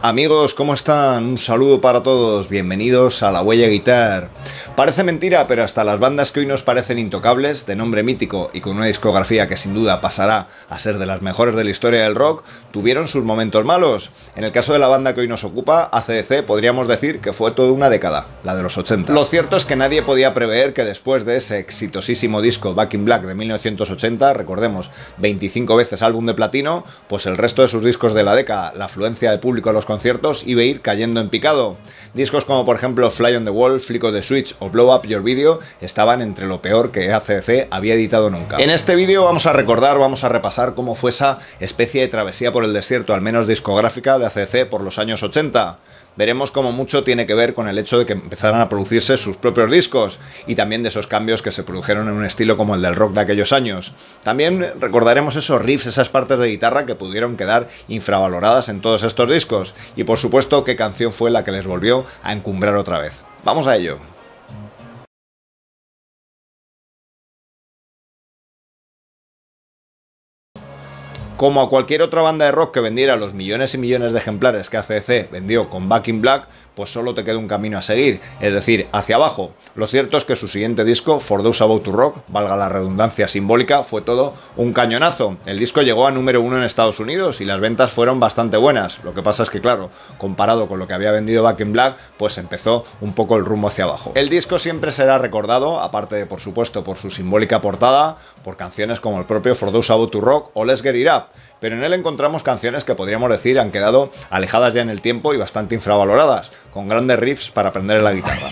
Amigos, ¿cómo están? Un saludo para todos, bienvenidos a La Huella Guitar. Parece mentira, pero hasta las bandas que hoy nos parecen intocables, de nombre mítico y con una discografía que sin duda pasará a ser de las mejores de la historia del rock, tuvieron sus momentos malos. En el caso de la banda que hoy nos ocupa, AC/DC, podríamos decir que fue toda una década, la de los 80. Lo cierto es que nadie podía prever que después de ese exitosísimo disco Back in Black de 1980, recordemos, 25 veces álbum de platino, pues el resto de sus discos de la década, la afluencia de público a los conciertos iba a ir cayendo en picado. Discos como por ejemplo Fly on the Wall, Flick of the Switch o Blow Up Your Video estaban entre lo peor que AC/DC había editado nunca. En este vídeo vamos a repasar cómo fue esa especie de travesía por el desierto, al menos discográfica, de AC/DC por los años 80. Veremos cómo mucho tiene que ver con el hecho de que empezaran a producirse sus propios discos y también de esos cambios que se produjeron en un estilo como el del rock de aquellos años. También recordaremos esos riffs, esas partes de guitarra que pudieron quedar infravaloradas en todos estos discos y por supuesto qué canción fue la que les volvió a encumbrar otra vez. ¡Vamos a ello! Como a cualquier otra banda de rock que vendiera los millones y millones de ejemplares que AC/DC vendió con Back in Black, pues solo te queda un camino a seguir, es decir, hacia abajo. Lo cierto es que su siguiente disco, For Those About to Rock, valga la redundancia simbólica, fue todo un cañonazo. El disco llegó a número 1 en Estados Unidos y las ventas fueron bastante buenas. Lo que pasa es que, claro, comparado con lo que había vendido Back in Black, pues empezó un poco el rumbo hacia abajo. El disco siempre será recordado, aparte de, por supuesto, por su simbólica portada, por canciones como el propio For Those About to Rock o Let's Get It Up, pero en él encontramos canciones que podríamos decir han quedado alejadas ya en el tiempo y bastante infravaloradas, con grandes riffs para aprender la guitarra.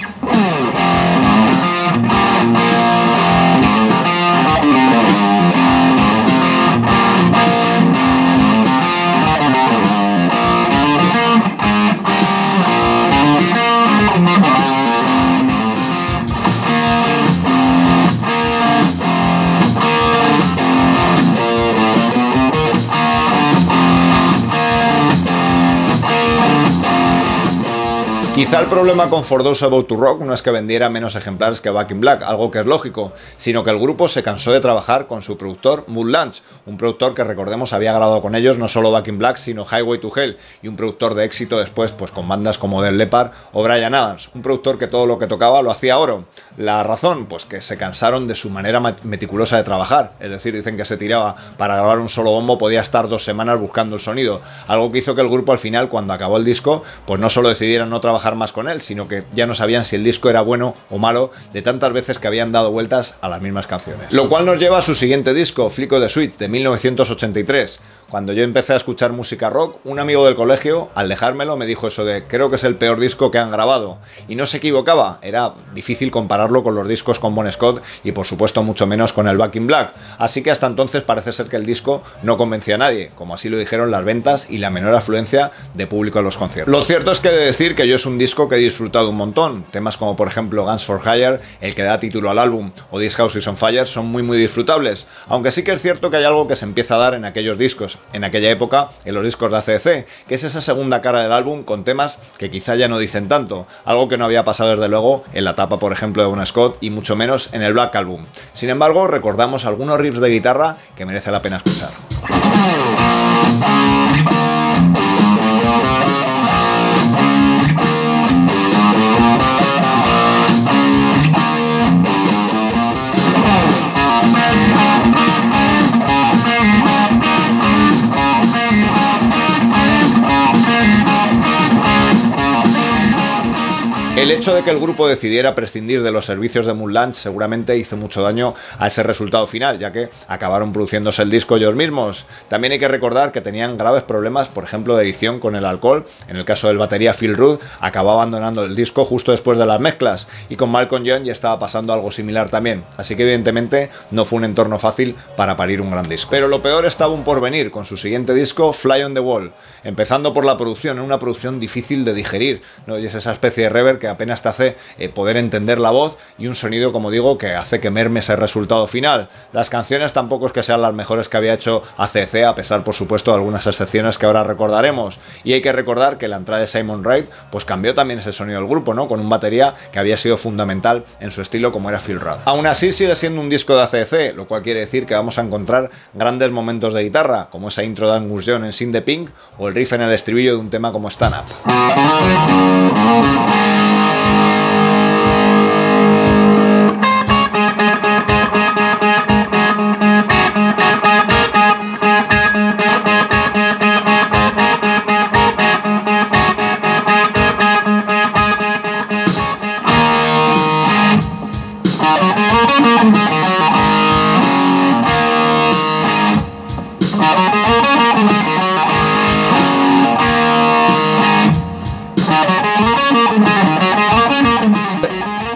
Quizá el problema con For Those About to Rock no es que vendiera menos ejemplares que Back in Black, algo que es lógico, sino que el grupo se cansó de trabajar con su productor Mutt Lange, un productor que recordemos había grabado con ellos no solo Back in Black sino Highway to Hell, y un productor de éxito después pues con bandas como Def Leppard o Bryan Adams, un productor que todo lo que tocaba lo hacía oro. La razón, pues que se cansaron de su manera meticulosa de trabajar, es decir, dicen que se tiraba para grabar un solo bombo, podía estar 2 semanas buscando el sonido, algo que hizo que el grupo al final, cuando acabó el disco, pues no solo decidieran no trabajar más con él, sino que ya no sabían si el disco era bueno o malo de tantas veces que habían dado vueltas a las mismas canciones. Lo cual nos lleva a su siguiente disco, Flick of the Switch, de 1983. Cuando yo empecé a escuchar música rock, un amigo del colegio, al dejármelo, me dijo eso de creo que es el peor disco que han grabado. Y no se equivocaba, era difícil compararlo con los discos con Bon Scott y por supuesto mucho menos con el Back in Black. Así que hasta entonces parece ser que el disco no convencía a nadie, como así lo dijeron las ventas y la menor afluencia de público en los conciertos. Lo cierto es que he de decir que yo es un disco que he disfrutado un montón. Temas como por ejemplo Guns for Hire, el que da título al álbum, o This House is on Fire son muy disfrutables. Aunque sí que es cierto que hay algo que se empieza a dar en aquellos discos, en aquella época, en los discos de AC/DC, que es esa segunda cara del álbum con temas que quizá ya no dicen tanto, algo que no había pasado desde luego en la etapa por ejemplo de Bon Scott y mucho menos en el Black Album. Sin embargo, recordamos algunos riffs de guitarra que merece la pena escuchar. El hecho de que el grupo decidiera prescindir de los servicios de Mutt Lange seguramente hizo mucho daño a ese resultado final, ya que acabaron produciéndose el disco ellos mismos. También hay que recordar que tenían graves problemas, por ejemplo, de edición con el alcohol. En el caso del batería Phil Rudd, acabó abandonando el disco justo después de las mezclas, y con Malcolm Young ya estaba pasando algo similar también. Así que evidentemente no fue un entorno fácil para parir un gran disco. Pero lo peor estaba aún por venir con su siguiente disco, Fly on the Wall. Empezando por la producción, una producción difícil de digerir, ¿no? Y es esa especie de reverb que apenas te hace poder entender la voz, y un sonido, como digo, que hace que merme ese resultado final. Las canciones tampoco es que sean las mejores que había hecho ACDC, a pesar, por supuesto, de algunas excepciones que ahora recordaremos. Y hay que recordar que la entrada de Simon Reid pues cambió también ese sonido del grupo, ¿no? Con un batería que había sido fundamental en su estilo, como era Phil Rudd. Aún así sigue siendo un disco de ACDC, lo cual quiere decir que vamos a encontrar grandes momentos de guitarra, como esa intro de Angus Young en Sing the Pink, o el riff en el estribillo de un tema como Stand Up.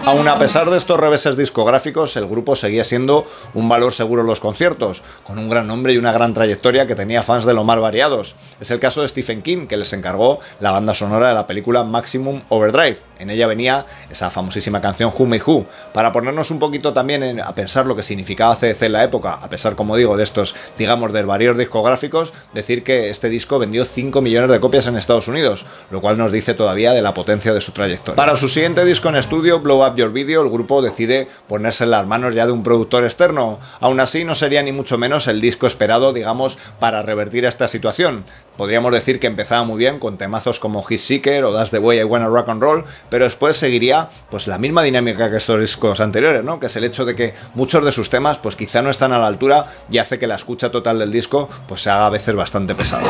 Aún a pesar de estos reveses discográficos, el grupo seguía siendo un valor seguro en los conciertos, con un gran nombre y una gran trayectoria que tenía fans de lo más variados. Es el caso de Stephen King, que les encargó la banda sonora de la película Maximum Overdrive. En ella venía esa famosísima canción Who Made Who. Para ponernos un poquito también a pensar lo que significaba ACDC en la época, a pesar, como digo, de estos, digamos, desvaríos discográficos, decir que este disco vendió 5 millones de copias en Estados Unidos, lo cual nos dice todavía de la potencia de su trayectoria. Para su siguiente disco en estudio, Blow Up Your Video, el grupo decide ponerse en las manos ya de un productor externo. Aún así, no sería ni mucho menos el disco esperado, digamos, para revertir esta situación. Podríamos decir que empezaba muy bien con temazos como Heat Seeker o That's the Way I Wanna Rock and Roll, pero después seguiría pues la misma dinámica que estos discos anteriores, ¿no? Que es el hecho de que muchos de sus temas pues quizá no están a la altura, y hace que la escucha total del disco pues se haga a veces bastante pesado.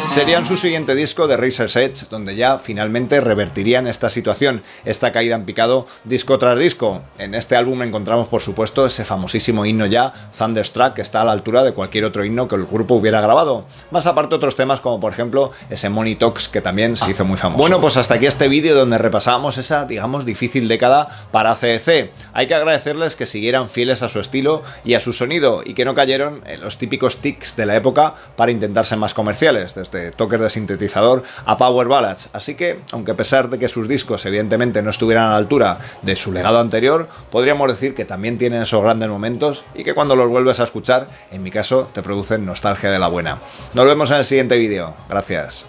Serían su siguiente disco, The Razor's Edge, donde ya finalmente revertirían esta situación, esta caída en picado disco tras disco. En este álbum encontramos, por supuesto, ese famosísimo himno ya, Thunderstruck, que está a la altura de cualquier otro himno que el grupo hubiera grabado. Más aparte otros temas como, por ejemplo, ese Money Talks, que también se hizo muy famoso. Bueno, pues hasta aquí este vídeo donde repasábamos esa, digamos, difícil década para ACDC. Hay que agradecerles que siguieran fieles a su estilo y a su sonido, y que no cayeron en los típicos tics de la época para intentar ser más comerciales, desde toques de sintetizador a power ballads. Así que, aunque a pesar de que sus discos evidentemente no estuvieran a la altura de su legado anterior, podríamos decir que también tienen esos grandes momentos, y que cuando los vuelves a escuchar, en mi caso, te producen nostalgia de la buena. Nos vemos en el siguiente vídeo. Gracias.